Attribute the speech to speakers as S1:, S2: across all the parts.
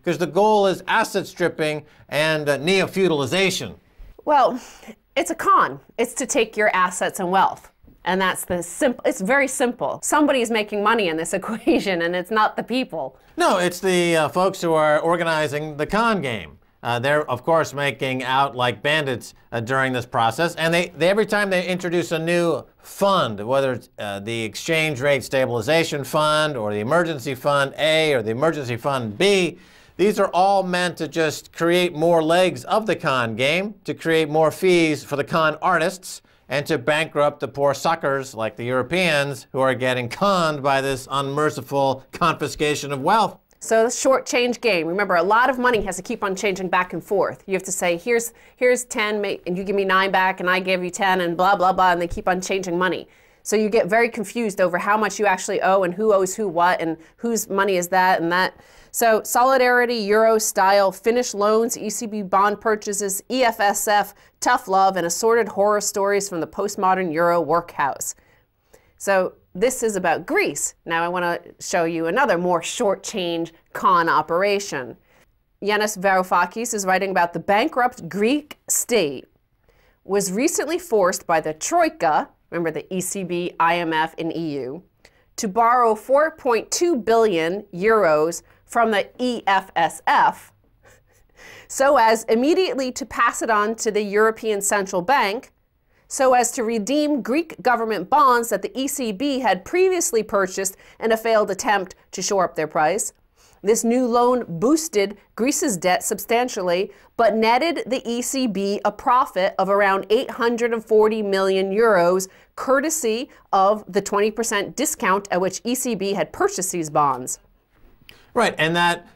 S1: because the goal is asset stripping and neo-feudalization.
S2: Well, it's a con. It's to take your assets and wealth. And that's the simple. It's very simple. Somebody's making money in this equation, and it's not the people.
S1: No, it's the folks who are organizing the con game. They're, of course, making out like bandits during this process. And they every time they introduce a new fund, whether it's the Exchange Rate Stabilization Fund or the Emergency Fund A or the Emergency Fund B, these are all meant to just create more legs of the con game, to create more fees for the con artists, and to bankrupt the poor suckers like the Europeans who are getting conned by this unmerciful confiscation of wealth.
S2: So the short change game. Remember, a lot of money has to keep on changing back and forth. You have to say, here's 10, and you give me 9 back, and I give you 10, and blah, blah, blah, and they keep on changing money. So you get very confused over how much you actually owe and who owes who what and whose money is that and that. So solidarity, Euro-style, Finnish loans, ECB bond purchases, EFSF, tough love, and assorted horror stories from the postmodern Euro workhouse. So this is about Greece. Now I want to show you another more short change con operation. Yannis Varoufakis is writing about the bankrupt Greek state was recently forced by the Troika, remember the ECB, IMF, and EU, to borrow 4.2 billion euros from the EFSF so as immediately to pass it on to the European Central Bank so as to redeem Greek government bonds that the ECB had previously purchased in a failed attempt to shore up their price. This new loan boosted Greece's debt substantially, but netted the ECB a profit of around 840 million euros, courtesy of the 20% discount at which ECB had purchased these bonds.
S1: Right, and that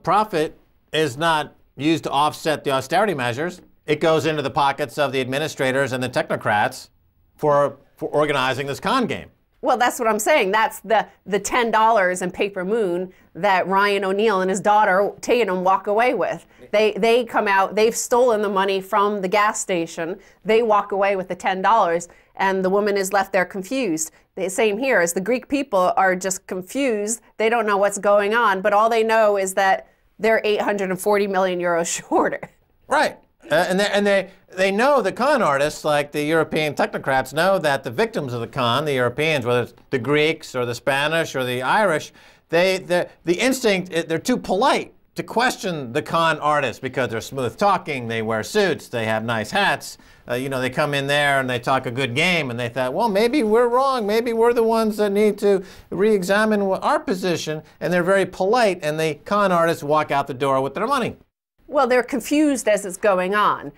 S1: profit is not used to offset the austerity measures. It goes into the pockets of the administrators and the technocrats for organizing this con game.
S2: Well, that's what I'm saying. That's the $10 in paper moon that Ryan O'Neill and his daughter Tatum walk away with. They come out, they've stolen the money from the gas station. They walk away with the $10, and the woman is left there confused. The same here, as the Greek people are just confused. They don't know what's going on, but all they know is that they're 840 million euros shorter.
S1: Right. And they know, the con artists, like the European technocrats, know that the victims of the con, the Europeans, whether it's the Greeks or the Spanish or the Irish, the instinct, they're too polite to question the con artists because they're smooth talking, they wear suits, they have nice hats. You know, they come in there and they talk a good game, and they thought, well, maybe we're wrong. Maybe we're the ones that need to re-examine our position. And they're very polite, and the con artists walk out the door with their money.
S2: Well, they're confused as it's going on.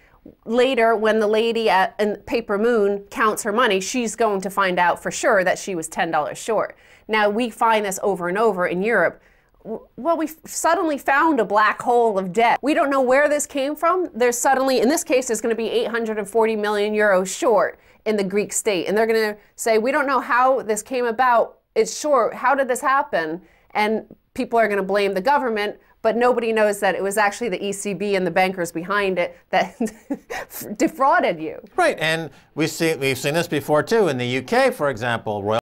S2: Later, when the lady in Paper Moon counts her money, she's going to find out for sure that she was $10 short. Now, we find this over and over in Europe. Well, we suddenly found a black hole of debt. We don't know where this came from. There's suddenly, in this case, there's going to be 840 million euros short in the Greek state. And they're going to say, we don't know how this came about. It's short. How did this happen? And people are going to blame the government. But nobody knows that it was actually the ECB and the bankers behind it that defrauded you.
S1: Right, and we've seen this before too. In the UK, for example,